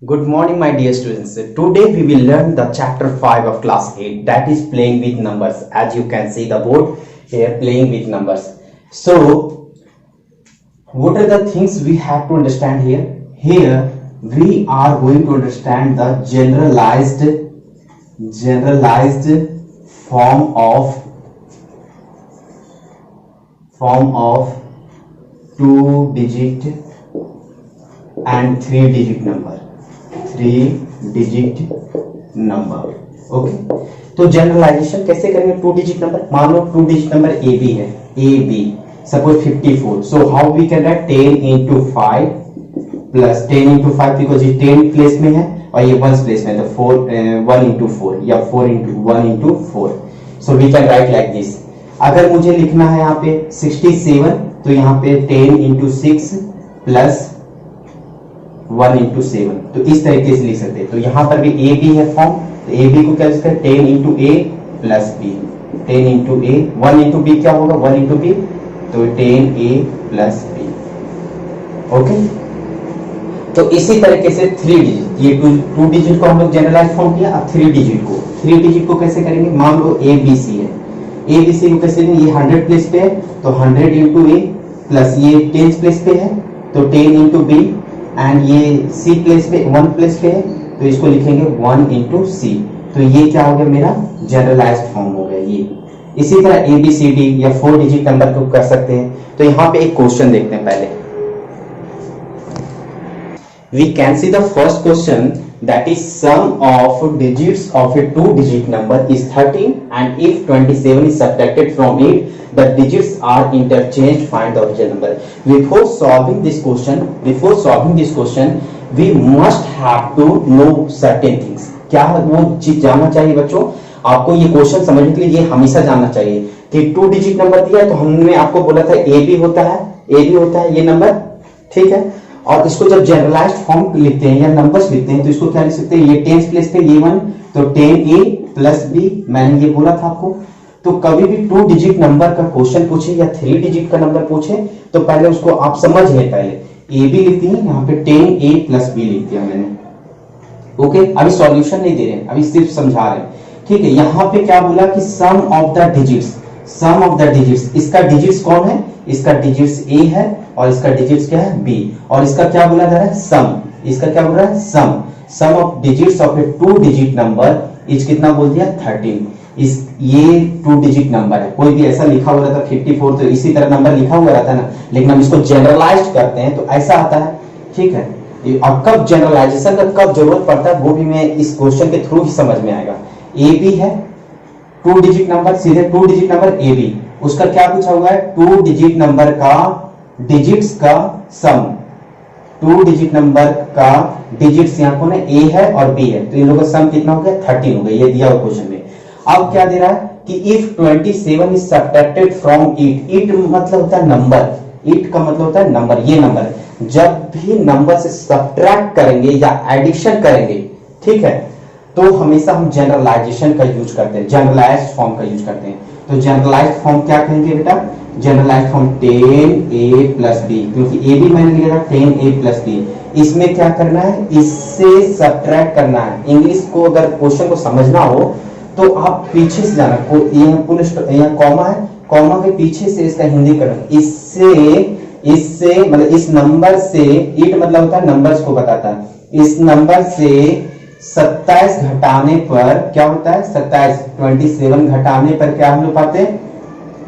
Good morning, my dear students. Today we will learn the chapter 5 of class 8, that is playing with numbers. As you can see the board here, playing with numbers. So, what are the things we have to understand here? Here we are going to understand the generalized form of 2-digit and 3-digit number. 3-digit number. Okay, तो generalisation कैसे करेंगे? 2-digit number, मान लो 2-digit number a b है, a b suppose 54. So how we can write 10 into 5 plus 10 into 5 because ये 10 place में है और ये 1 प्लेस में है, तो 1 into 4 या 4 into 1 into 4. So we can write like this. अगर मुझे लिखना है यहाँ पे 67, तो यहाँ पे 10 into 6 प्लस 1 into 7, तो इस तरीके से लिख सकते हैं. तो यहां पर भी ए बी है फॉर्म, तो ए बी को क्या लिखते हैं? 10 into a plus b, 10 into a, 1 into b क्या होगा? 1 into b, तो 10a प्लस b. ओके, तो इसी तरीके से 3 डिजिट, ये 2 डिजिट को हम लोग जनरलाइज फॉर्म किया. अब 3 डिजिट को कैसे करेंगे? मान लो ए बी सी है, ए बी सी को कैसे करेंगे? ये 100 प्लेस पे है, तो 100 into a प्लस ये 10 प्लेस पे है, तो 10 into b, एंड ये सी प्लेस पे 1 प्लेस पे है, तो इसको लिखेंगे 1 into c. तो ये क्या हो गया? मेरा जनरलाइज्ड फॉर्म हो गया ये. इसी तरह ए बी सी डी या 4 डिजिट नंबर को कर सकते हैं. तो यहाँ पे एक क्वेश्चन देखते हैं पहले. We can see the first question, that is sum of digits of a 2-digit number is 13 and if 27 is subtracted from it, the digits are interchanged. Find the original number. Before solving this question we must have to know certain things. क्या वो चीज जानना चाहिए बच्चों? आपको ये question समझने के लिए ये हमेशा जानना चाहिए कि 2 डिजिट नंबर दिया है, तो हमने आपको बोला था ए बी होता है ये नंबर, ठीक है. और इसको जब जनरलाइज्ड फॉर्म लिखते हैं या नंबर्स लिखते हैं, तो इसको क्या लिख सकते हैं? ये 10 प्लेस पे ये 1, तो 10a प्लस b, मैंने ये बोला था आपको. तो कभी भी 2 डिजिट नंबर का क्वेश्चन पूछे या 3 डिजिट का नंबर पूछे, तो पहले उसको आप समझ लें. पहले ए बी लिखती है, यहाँ पे 10a प्लस b लिख दिया मैंने. ओके, अभी सॉल्यूशन नहीं दे रहे हैं, अभी सिर्फ समझा रहे हैं, ठीक है. यहाँ पे क्या बोला कि सम ऑफ द डिजिट्स, इसका डिजिट्स कौन है? इसका डिजिट्स a है और इसका डिजिट्स क्या है? b. और इसका क्या बोला जा रहा है? सम. इसका क्या बोल रहा है? Sum of digits of a 2 digit number is कितना बोल दिया? 13. ये 2 डिजिट नंबर है. कोई भी ऐसा लिखा हुआ रहता 54, तो इसी तरह नंबर लिखा हुआ रहता है ना, लेकिन हम इसको जनरलाइज करते हैं तो ऐसा आता है, ठीक है. अब कब जनरलाइजेशन का कब जरूरत पड़ता है वो भी मैं इस क्वेश्चन के थ्रू ही समझ में आएगा. ए बी है 2 डिजिट नंबर, सीधे 2 डिजिट नंबर ए बी, उसका क्या पूछा हुआ है? 2 डिजिट नंबर का डिजिट्स का सम. 2 डिजिट नंबर का डिजिट्स यहाँ कौन है? ए है और बी है, तो इन लोगों का सम कितना हो गया? 13 हो गया. ये दिया हुआ क्वेश्चन में. अब क्या दे रहा है कि if 27 is subtracted from it. It मतलब होता है नंबर, इट का मतलब होता है नंबर. ये नंबर जब भी नंबर से सब्ट्रैक्ट करेंगे या एडिशन करेंगे, ठीक है, तो हमेशा हम जनरलाइजेशन का यूज करते हैं, जनरलाइज्ड फॉर्म का यूज करते हैं. तो जनरलाइज्ड फॉर्म क्या कहेंगे बेटा? Generalized form 10a plus b, क्योंकि a भी मैंने लिखा था 10a प्लस b. इसमें क्या करना है? इससे सब्ट्रैक्ट करना है. इंग्लिश को अगर क्वेश्चन को समझना हो तो आप पीछे से जाना, यहाँ कॉमा है, कॉमा के पीछे से इसका हिंदी करना. इससे मतलब इस नंबर से, इट मतलब होता है नंबर्स को बताता है. इस नंबर से 27 घटाने पर क्या होता है? 27 घटाने पर क्या हम लोग पाते हैं?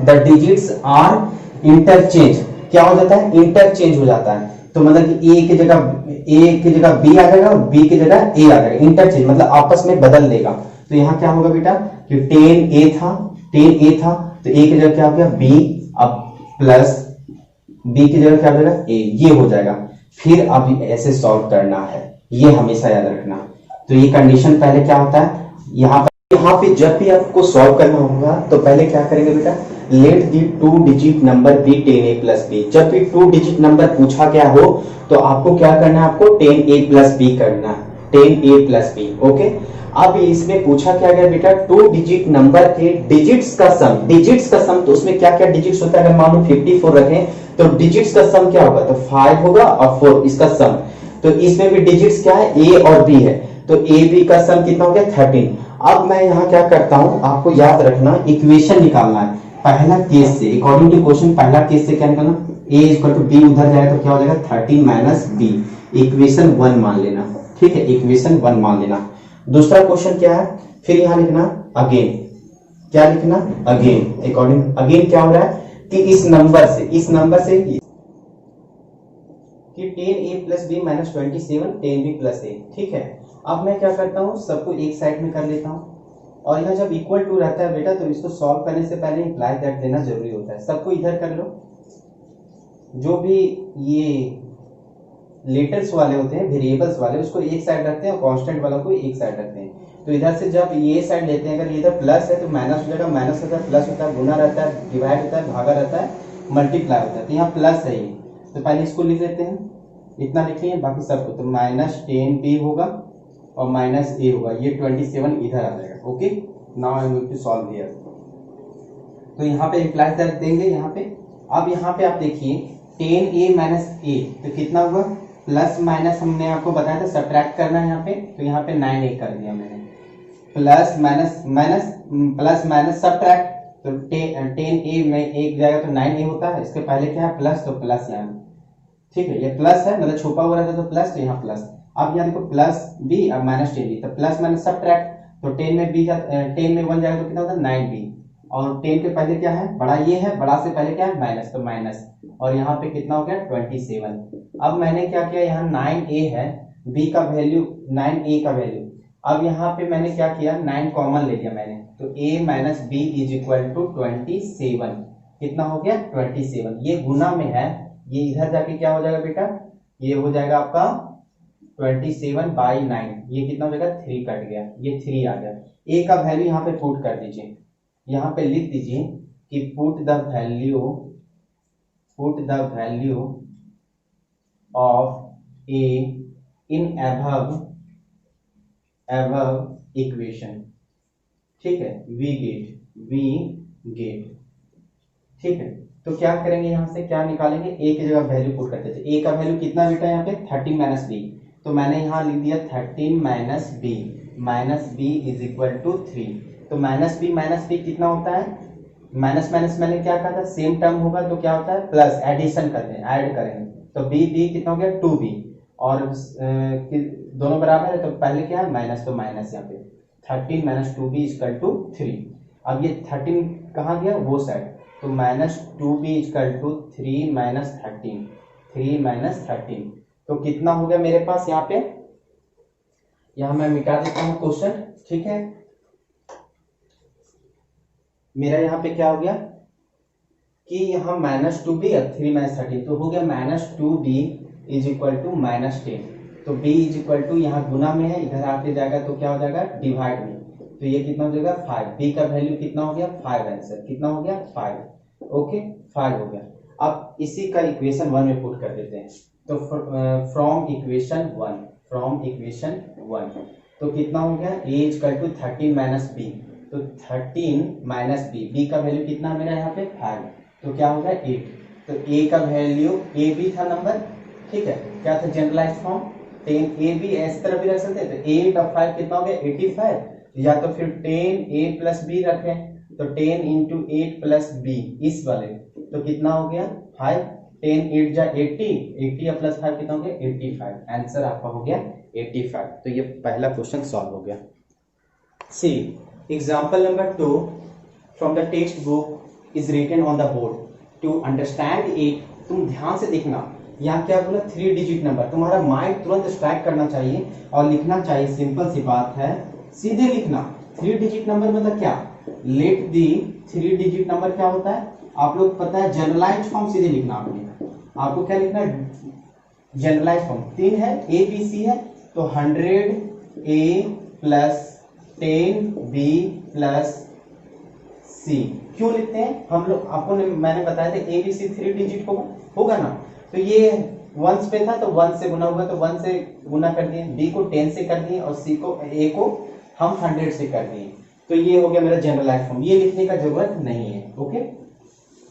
The digits are interchange. क्या हो जाता है? इंटरचेंज हो जाता है. तो मतलब कि ए की जगह बी आ जाएगा और बी की जगह ए आ जाएगा. इंटरचेंज मतलब आपस में बदल लेगा. तो यहाँ क्या होगा बेटा कि 10a था, तो ए की जगह क्या हो गया? b. अब प्लस b की जगह क्या हो जाएगा? a. ये हो जाएगा. फिर अब ऐसे सॉल्व करना है, ये हमेशा याद रखना. तो ये कंडीशन पहले क्या होता है? यहाँ पे जब भी आपको सॉल्व करना होगा तो पहले क्या करेंगे बेटा? Let the 2 digit number be 10a plus b. जब भी 2 डिजिट नंबर पूछा गया हो तो आपको क्या करना है? आपको 10a प्लस बी करना है, 10a प्लस बी. ओके, अब इसमें पूछा क्या गया बेटा? 2 डिजिट नंबर के डिजिट्स का सम. तो उसमें क्या क्या डिजिट्स होता है? अगर मान लो 54 रखें तो डिजिट्स का सम क्या होगा? तो 5 होगा और 4 इसका सम. तो इसमें भी डिजिट्स क्या है, ए और बी है, तो ए बी का सम कितना हो गया 13। अब मैं यहाँ क्या करता हूं, आपको याद रखना इक्वेशन निकालना है पहला केस से, अकॉर्डिंग टू क्वेश्चन पहला केस से क्या निकालना, ए इक्वल टू बी उधर जाएगा तो क्या हो जाएगा 13 माइनस बी, इक्वेशन 1 मान लेना, ठीक है, इक्वेशन 1 मान लेना। दूसरा क्वेश्चन क्या है, फिर यहां लिखना अगेन, क्या लिखना अगेन, अकॉर्डिंग अगेन क्या हो रहा है कि इस नंबर से कि 10a plus b minus 27 10b plus a, ठीक है। अब मैं क्या करता हूँ, सबको एक साइड में कर लेता हूँ, और यहाँ जब इक्वल टू रहता है बेटा तो इसको सॉल्व करने से पहले इम्प्लाई दैट देना जरूरी होता है। सबको इधर कर लो, जो भी ये लेटर्स वाले होते हैं वेरिएबल्स वाले उसको एक साइड रखते हैं और कांस्टेंट वालों को एक साइड रखते हैं। तो इधर से जब ये साइड लेते हैं, अगर ये इधर प्लस है तो माइनस हो जाएगा, माइनस होता है प्लस होता है, गुना रहता है, डिवाइड होता है, भागा रहता है, मल्टीप्लाई होता है। तो यहाँ प्लस है ये, तो पहले इसको लिख लेते हैं, इतना लिख लिए बाकी सबको, तो माइनस 10b होगा और माइनस a होगा, ये 27 इधर आ जाएगा। Okay, now I am going to solve here. तो यहाँ पे इम्प्लाई दैट देंगे यहाँ पे। अब यहाँ पे आप देखिए 10a माइनस a तो कितना हुआ, प्लस माइनस हमने आपको बताया था सब्ट्रैक्ट करना है यहाँ पे, तो यहाँ पे 9a कर दिया मैंने, plus minus minus plus minus subtract, तो 10a में एक जाएगा तो 9a होता है, इसके पहले क्या है प्लस, तो प्लस यहाँ, ठीक है, ये प्लस है मतलब छुपा हुआ रहता तो प्लस, तो यहाँ प्लस। अब यहाँ देखो प्लस b और माइनस 10b, तो प्लस माइनस सब्ट्रैक्ट, तो 10 में 1 जाएगा तो कितना होता है 9b, और 10 के पहले क्या है बड़ा ये है, बड़ा से पहले क्या है माइनस, तो माइनस, और यहाँ पे कितना हो गया 27। अब मैंने क्या किया, यहाँ 9a है, b का वैल्यू 9a का वैल्यू, अब यहाँ पे मैंने क्या किया 9 कॉमन ले लिया मैंने, तो a minus b is equal to 27, कितना हो गया 27, ये गुना में है, ये इधर जाके क्या हो जाएगा बेटा, ये हो जाएगा आपका 27/9, ये कितना हो जाएगा 3 कट गया, ये 3 आ गया। a का वैल्यू यहाँ पे पुट कर दीजिए, यहाँ पे लिख दीजिए कि put the value of a in above equation, ठीक है, वी गेट, ठीक है। तो क्या करेंगे, यहाँ से क्या निकालेंगे, a की जगह वैल्यू पुट करते थे, a का वैल्यू कितना बेटा यहाँ पे 13 माइनस b, तो मैंने यहाँ लिख दिया 13 minus b is equal to 3, तो माइनस b कितना होता है, माइनस माइनस मैंने क्या कहा था सेम टर्म होगा तो क्या होता है प्लस, एडिशन करते हैं, ऐड करेंगे, तो b कितना हो गया 2b, और दोनों बराबर है तो पहले क्या है माइनस, तो माइनस यहाँ पे 13 माइनस 2b इक्वल टू 3। अब ये 13 कहाँ गया वो साइड, तो minus 2b equal to 3 minus 13, तो कितना हो गया मेरे पास यहाँ पे, यहाँ मैं मिटा देता हूँ क्वेश्चन, ठीक है, मेरा यहाँ पे क्या हो गया कि यहाँ माइनस 2b और 3 माइनस 13, तो हो गया minus 2b is equal to minus 10, तो b इज इक्वल टू यहाँ गुना में है, इधर आके जाएगा तो क्या हो जाएगा डिवाइड में, तो ये कितना हो जाएगा 5, b का वैल्यू कितना हो गया 5, आंसर कितना हो गया 5, ओके 5 हो गया। अब इसी का इक्वेशन 1 में पुट कर देते हैं, तो फ्रॉम इक्वेशन 1 तो कितना हो गया a equal to 13 minus b, तो 13 माइनस b का वैल्यू कितना मेरा यहाँ पे 5, तो क्या हो गया 8, तो a का वैल्यू a b था नंबर, ठीक है, क्या था जनरलाइज फॉर्म 10ab, इस तरह भी रख सकते हैं, तो 8 और 5 कितना हो गया 85, या तो फिर 10a प्लस b रखें, तो 10 इंटू 8 प्लस b इस वाले, तो कितना हो गया 5, 10 8 जा 80 और प्लस 5 कितना हो गया 85, आंसर आपका हो गया 85। तो ये पहला क्वेश्चन सॉल्व हो गया। See example number 2 from the text book is written on the board, to understand it, तुम ध्यान से देखना, यहाँ क्या बोला 3 डिजिट नंबर, तुम्हारा माइंड तुरंत स्ट्राइक करना चाहिए और लिखना चाहिए, सिंपल सी बात है, सीधे लिखना 3 डिजिट नंबर मतलब क्या, लेट दी 3 डिजिट नंबर क्या होता है आप लोग पता है, जनरलाइज फॉर्म सीधे लिखना आपको क्या लिखना है जनरलाइज फॉर्म, 3 है ए बी सी है, तो 100a plus 10b plus c, क्यों लिखते हैं हम लोग, आपको मैंने बताया था ए बी सी 3 डिजिट होगा ना, तो ये 1 पे था तो 1 से गुना हुआ, तो 1 से गुना कर दिए, b को 10 से कर दिए और c को a को हम 100 से कर दिए, तो ये हो गया मेरा जनरलाइज फॉर्म, ये लिखने का जरूरत नहीं है। ओके,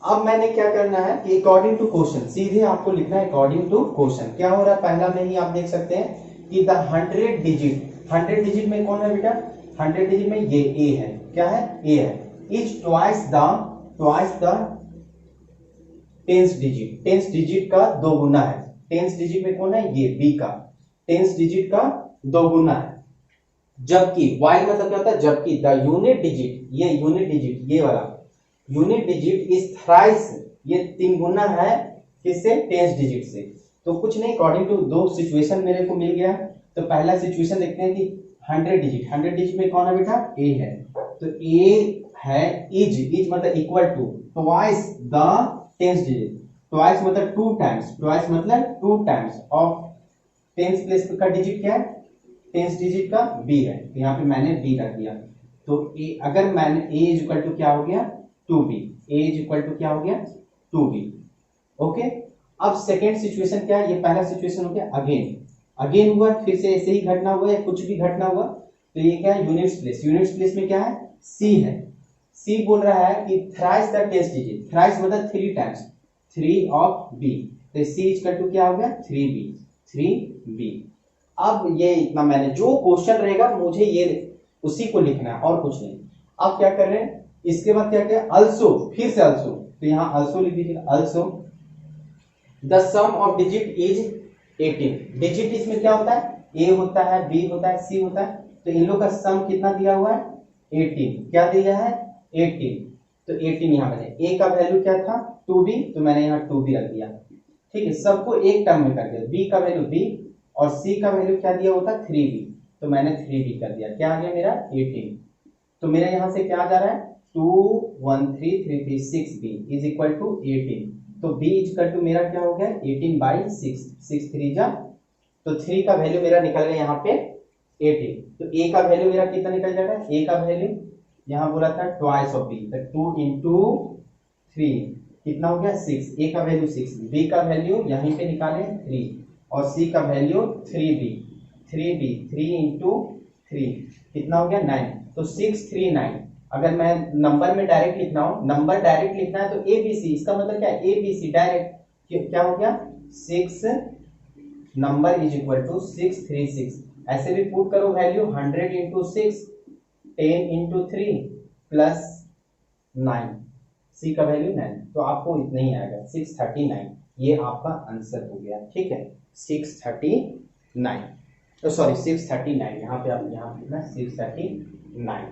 अब मैंने क्या करना है कि अकॉर्डिंग टू क्वेश्चन, सीधे आपको लिखना है अकॉर्डिंग टू क्वेश्चन। क्या हो रहा है, पहला में ही आप देख सकते हैं कि द 100 डिजिट में कौन है बेटा, 100 डिजिट में ये ए है, क्या है, ए है। Is twice the tens digit, tens digit का दो गुना है। टेंस डिजिट में कौन है, ये बी का टेंस डिजिट का दो गुना है। जबकि वाई मतलब क्या होता है, जबकि द यूनिट डिजिट, ये यूनिट डिजिट, ये वाला यूनिट डिजिट इज थ्राइस, ये तीन गुना है किससे, टेंस डिजिट से। तो कुछ नहीं, अकॉर्डिंग टू दो सिचुएशन मेरे को मिल गया। तो पहला सिचुएशन देखते हैं कि 100 डिजिट में कौन है बेटा, ए है। तो ए है इज मतलब equal to twice the tens digit, twice मतलब टू टाइम्स, ट्वाइस मतलब two times of tens place का डिजिट क्या है, टेंस डिजिट का बी है। तो यहाँ पे मैंने बी रख दिया। तो ए, अगर मैंने ए इज इक्वल टू क्या हो गया, 2b, A is equal to क्या हो गया, 2b। ओके, अब सेकेंड सिचुएशन क्या है, ये पहला सिचुएशन हो गया, अगेन हुआ, फिर से ऐसे ही घटना हुआ या कुछ भी घटना हुआ। तो ये क्या है, यूनिट्स प्लेस, यूनिट्स प्लेस में क्या है, सी है। सी बोल रहा है कि thrice the tens digit, thrice मतलब 3 टाइम्स, 3 ऑफ बी। तो सी इज इक्वल टू क्या हो गया, 3b। अब ये इतना मैंने, जो क्वेश्चन रहेगा मुझे ये उसी को लिखना है और कुछ नहीं। अब क्या कर रहे हैं, इसके बाद क्या क्या, अल्सो, फिर से अल्सो। तो यहाँ अल्सो लिख दीजिए, also the sum of digit is 18। Digit इसमें क्या होता है, ए होता है, बी होता है, सी होता है। तो इन लोग का सम कितना दिया हुआ है, 18। क्या दिया है, 18। तो 18 यहाँ बने, ए का वैल्यू क्या था, 2b, तो मैंने यहाँ 2b रख दिया। ठीक है, सबको एक टर्म में कर दिया, बी का वैल्यू b और सी का वैल्यू क्या दिया होता, 3b, तो मैंने 3b कर दिया। क्या आ गया मेरा, 18। तो मेरा यहाँ से क्या जा रहा है, 2 1 3 3 3 6b इज इक्वल टू 18। तो b इज इक्वल टू मेरा क्या हो गया, 18/6, 6 3 जा, तो 3 का वैल्यू मेरा निकल गया यहाँ पे 18। तो a का वैल्यू मेरा कितना निकल जाएगा, a का वैल्यू यहाँ बोला था ट्वाइस ऑफ b, तो 2 into 3 कितना हो गया, 6। a का वैल्यू 6, b का वैल्यू यहीं पे निकाले 3 और c का वैल्यू 3b 3 into 3 कितना हो गया, 9। तो 639। अगर मैं नंबर में डायरेक्ट लिखना हो, नंबर डायरेक्ट लिखना है तो ABC, इसका मतलब क्या है, ABC डायरेक्ट क्या हो गया, 6 नंबर इज इक्वल टू 636। ऐसे भी पुट करो वैल्यू, 100 into 6, 10 into 3 प्लस 9, सी का वैल्यू 9, तो आपको इतना ही आएगा 639। ये आपका आंसर हो गया, ठीक है, 639, सॉरी 639, यहाँ पे आप यहाँ लिखना 639।